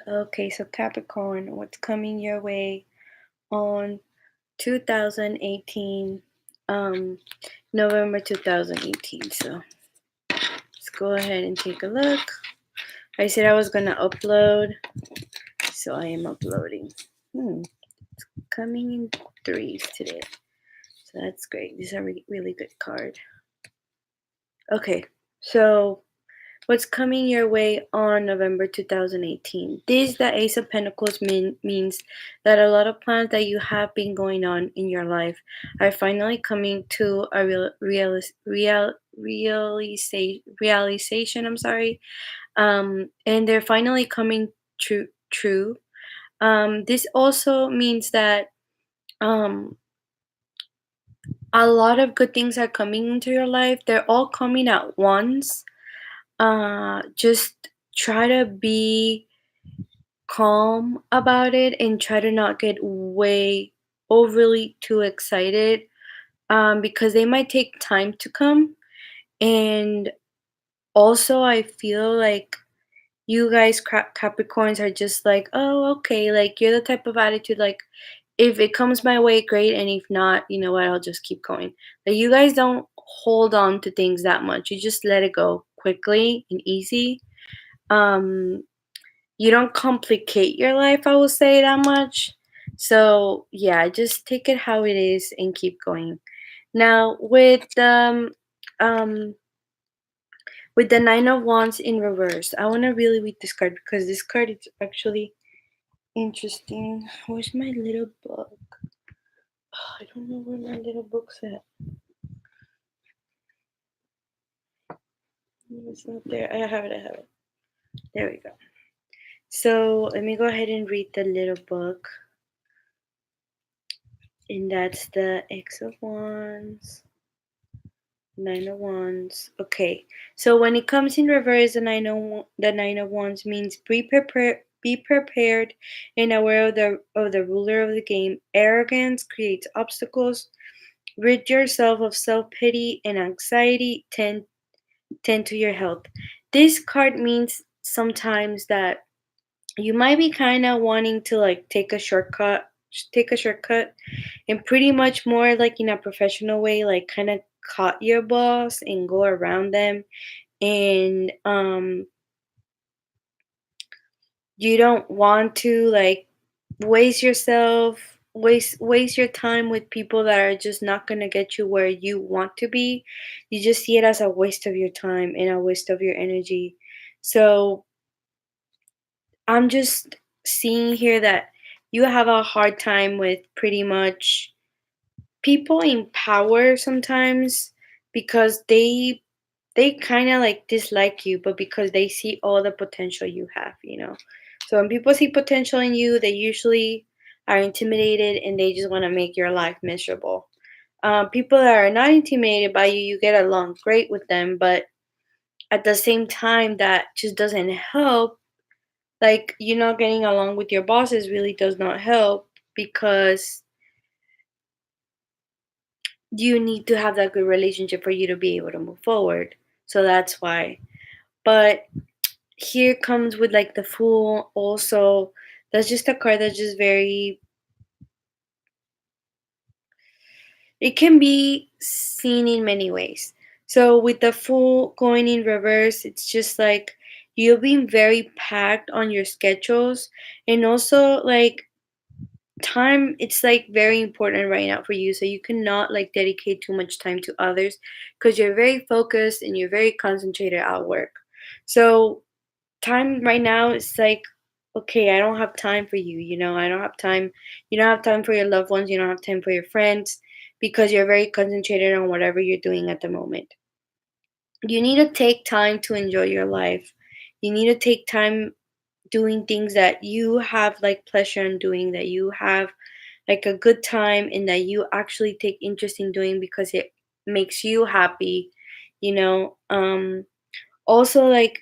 Okay, so Capricorn, what's coming your way on 2018, um, November 2018. So let's go ahead and take a look. I said I was gonna upload, so I am uploading. Coming in threes today, so that's great. These are really good card. Okay, so what's coming your way on November 2018? This, the Ace of Pentacles, means that a lot of plans that you have been going on in your life are finally coming to a realization. I'm sorry, and they're finally coming true. This also means that um, a lot of good things are coming into your life. They're all coming at once. Just try to be calm about it and try to not get way overly too excited, because they might take time to come. And also, I feel like you guys, Capricorns, are just like, oh, okay, like you're the type of attitude like, if it comes my way, great, and if not, you know what, I'll just keep going. Like, you guys don't hold on to things that much. You just let it go quickly and easy. Um, you don't complicate your life, I will say that much. So yeah, just take it how it is and keep going. Now um with the Nine of Wands in reverse, I want to really read this card because this card is actually interesting. Where's my little book? Oh, I don't know where my little book's at. It's not there. I have it. There we go. So let me go ahead and read the little book. And that's the X of Wands. Nine of Wands. Okay. So when it comes in reverse, the Nine of Wands means be prepared and aware of the ruler of the game. Arrogance creates obstacles. Rid yourself of self-pity and anxiety. Tend to your health. This card means sometimes that you might be kind of wanting to like take a shortcut and pretty much more like in a professional way, like kind of cut your boss and go around them. And you don't want to like waste your time with people that are just not going to get you where you want to be. You just see it as a waste of your time and a waste of your energy. So I'm just seeing here that you have a hard time with pretty much people in power sometimes, because they kind of like dislike you, but because they see all the potential you have. So when people see potential in you, they usually are intimidated and they just want to make your life miserable. People that are not intimidated by you, you get along great with them, but at the same time, that just doesn't help. Like, you not getting along with your bosses really does not help, because you need to have that good relationship for you to be able to move forward. So that's why. But here comes with like the Fool also. That's just a card that's just very, it can be seen in many ways. So with the Fool going in reverse, it's just like you've been very packed on your schedules, and also like time, it's like very important right now for you, so you cannot like dedicate too much time to others because you're very focused and you're very concentrated at work. So time right now is like, okay, I don't have time for you, I don't have time. You don't have time for your loved ones, you don't have time for your friends, because you're very concentrated on whatever you're doing at the moment. You need to take time to enjoy your life. You need to take time doing things that you have like pleasure in doing, that you have like a good time, and that you actually take interest in doing because it makes you happy, also, like,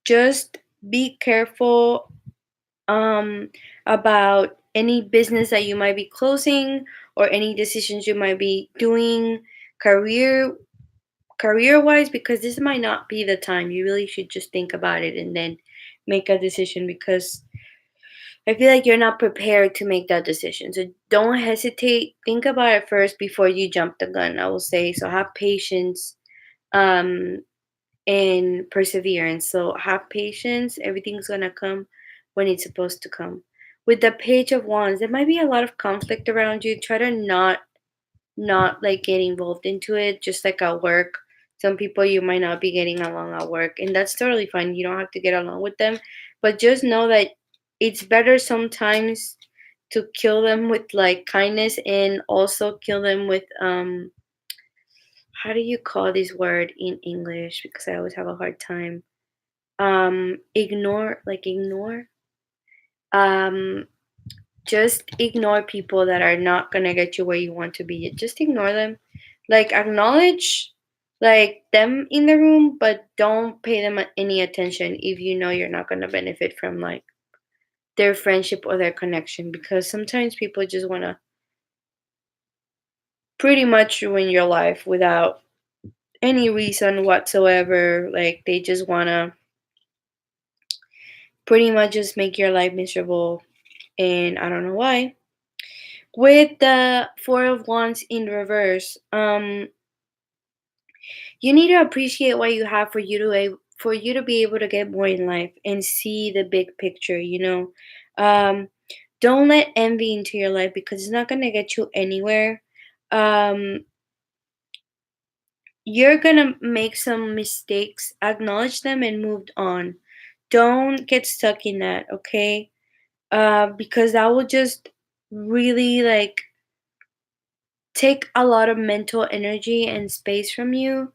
just be careful about any business that you might be closing, or any decisions you might be doing career wise, because this might not be the time. You really should just think about it and then make a decision, because I feel like you're not prepared to make that decision. So don't hesitate. Think about it first before you jump the gun, I will say. So have patience um and perseverance. So have patience. Everything's gonna come when it's supposed to come. With the Page of Wands, there might be a lot of conflict around you. Try to not like get involved into it, just like at work. Some people you might not be getting along at work, and that's totally fine. You don't have to get along with them, but just know that it's better sometimes to kill them with like kindness, and also kill them with how do you call this word in English, because I always have a hard time. Ignore. Um just ignore people that are not gonna get you where you want to be. Just ignore them. Like acknowledge like them in the room, but don't pay them any attention if you know you're not gonna benefit from like their friendship or their connection, because sometimes people just wanna pretty much ruin your life without any reason whatsoever. Like they just wanna pretty much just make your life miserable, and I don't know why. With the Four of Wands in reverse, you need to appreciate what you have for you to be able to get more in life and see the big picture, you know. Don't let envy into your life because it's not going to get you anywhere. Um you're going to make some mistakes, acknowledge them and move on. Don't get stuck in that, okay? Because that will just really like take a lot of mental energy and space from you,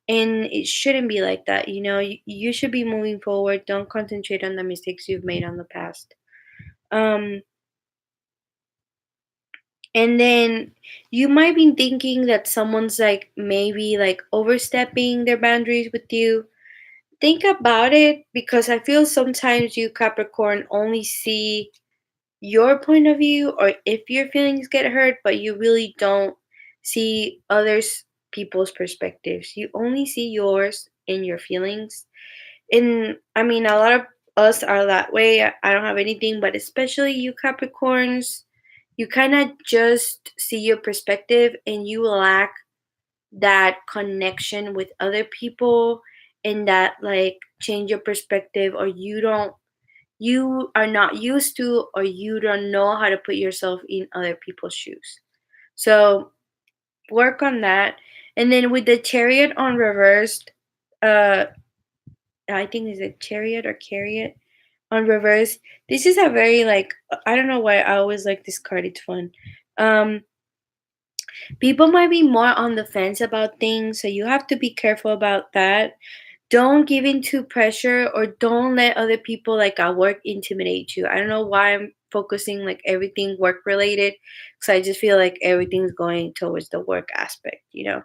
and it shouldn't be like that. You know, you should be moving forward. Don't concentrate on the mistakes you've made on the past. um and then you might be thinking that someone's like maybe like overstepping their boundaries with you. Think about it, because I feel sometimes you Capricorn only see your point of view, or if your feelings get hurt, but you really don't see others people's perspectives. You only see yours and your feelings. And I mean, a lot of us are that way. I don't have anything, but especially you Capricorns, you kind of just see your perspective and you lack that connection with other people, and that like change your perspective, or you are not used to, or you don't know how to put yourself in other people's shoes. So work on that. And then with the Chariot on reversed, uh I think is it Chariot or Carriot on reverse. This is a very like, I don't know why I always like this card. It's fun. Um People might be more on the fence about things, so you have to be careful about that. Don't give in to pressure, or don't let other people like at work intimidate you. I don't know why I'm focusing like everything work related, because I just feel like everything's going towards the work aspect, you know.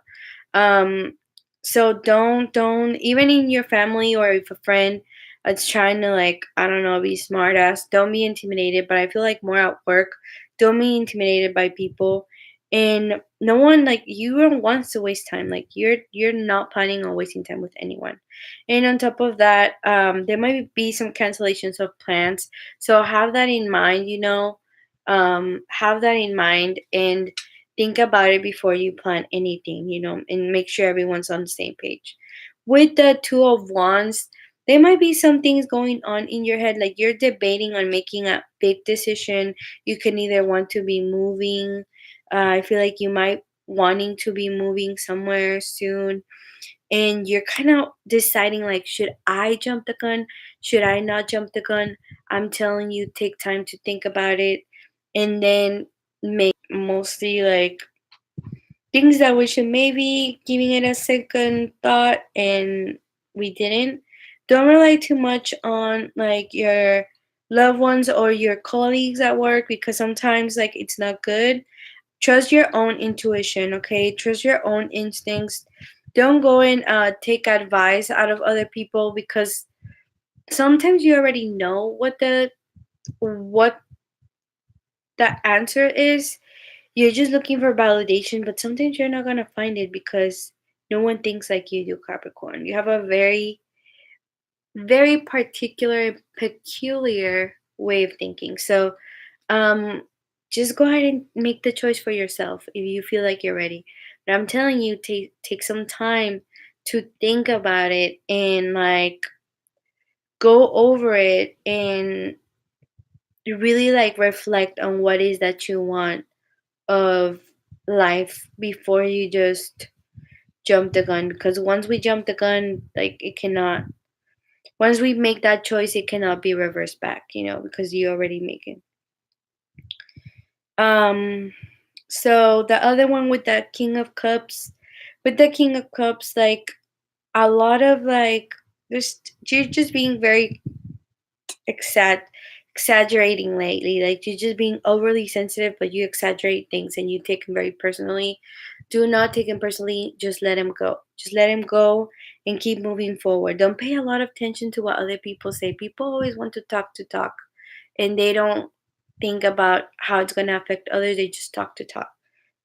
um so don't even in your family, or if a friend is trying to like, I don't know, be smart ass, don't be intimidated. But I feel like more at work, don't be intimidated by people. And no one, like, you don't want to waste time. Like you're not planning on wasting time with anyone. And on top of that, there might be some cancellations of plans, so have that in mind, you know. Have that in mind, and think about it before you plan anything, you know, and make sure everyone's on the same page. With the Two of Wands, there might be some things going on in your head, like you're debating on making a big decision. You can either want to be moving. I feel like you might wanting to be moving somewhere soon, and you're kind of deciding like, should I jump the gun? Should I not jump the gun? I'm telling you, take time to think about it, and then make mostly like things that we should maybe giving it a second thought and we didn't. Don't rely too much on like your loved ones or your colleagues at work, because sometimes like it's not good. Trust your own intuition, okay? Trust your own instincts. Don't go and take advice out of other people, because sometimes you already know what the answer is. You're just looking for validation, but sometimes you're not gonna find it, because no one thinks like you do, Capricorn. You have a very, very particular, peculiar way of thinking. So um, just go ahead and make the choice for yourself if you feel like you're ready. But I'm telling you, take some time to think about it and like go over it and really like reflect on what is that you want of life before you just jump the gun, because once we jump the gun, like it cannot, once we make that choice, it cannot be reversed back, because you already make it. um so the other one with the king of cups, like a lot of like, just you're just being very exag- exaggerating lately. Like you're just being overly sensitive, but you exaggerate things and you take them very personally. Do not take him personally. Just let him go. Just let him go and keep moving forward. Don't pay a lot of attention to what other people say. People always want to talk, and they don't think about how it's gonna affect others. They just talk to talk.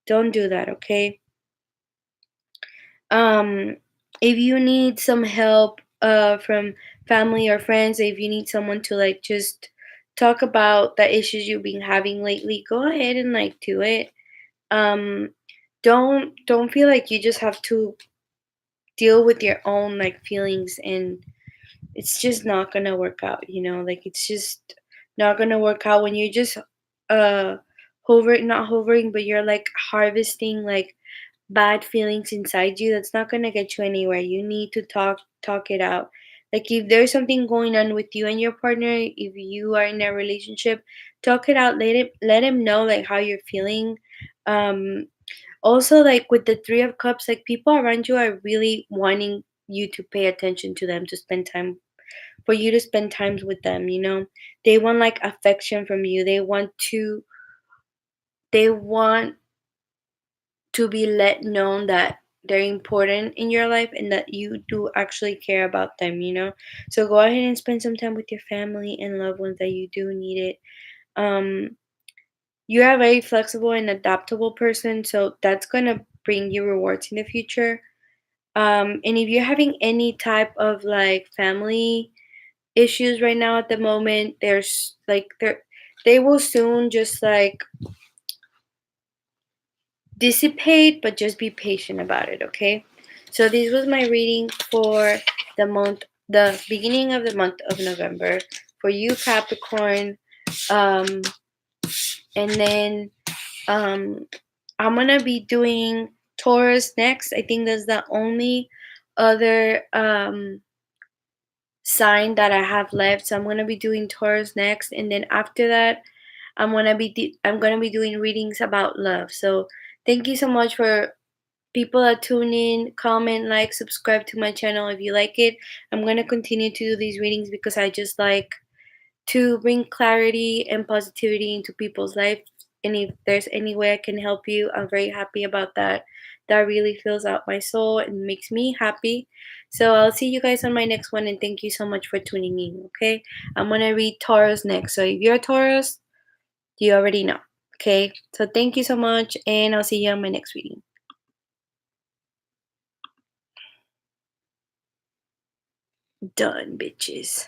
Don't do that, okay? Um, if you need some help from family or friends, if you need someone to like just talk about the issues you've been having lately, go ahead and like do it. Um, don't feel like you just have to deal with your own like feelings, and it's just not gonna work out, like it's just not gonna work out when you're just uh hovering, not hovering, but you're like harvesting like bad feelings inside you. That's not gonna get you anywhere. You need to talk it out. Like if there's something going on with you and your partner, if you are in a relationship, talk it out. Let him know like how you're feeling. um Also, like with the three of cups, like people around you are really wanting you to pay attention to them, to spend time, for you to spend times with them, they want like affection from you. They want to be let known that they're important in your life and that you do actually care about them. So go ahead and spend some time with your family and loved ones that you do need it. um you're a very flexible and adaptable person, so that's going to bring you rewards in the future. And if you're having any type of like family issues right now at the moment, there's like they will soon just like dissipate, but just be patient about it, okay? So this was my reading for the beginning of the month of November for you, Capricorn. Um, and then um, I'm gonna be doing Taurus next. I think that's the only other sign that I have left. So I'm gonna be doing Taurus next, and then after that, I'm gonna be doing readings about love. So thank you so much for people that tune in, comment, like, subscribe to my channel if you like it. I'm gonna continue to do these readings because I just like to bring clarity and positivity into people's lives. And if there's any way I can help you, I'm very happy about that. That really fills out my soul and makes me happy. So I'll see you guys on my next one, and thank you so much for tuning in. Okay, I'm gonna read Taurus next. So if you're a Taurus, you already know. Okay, so thank you so much, and I'll see you on my next reading. Done, bitches.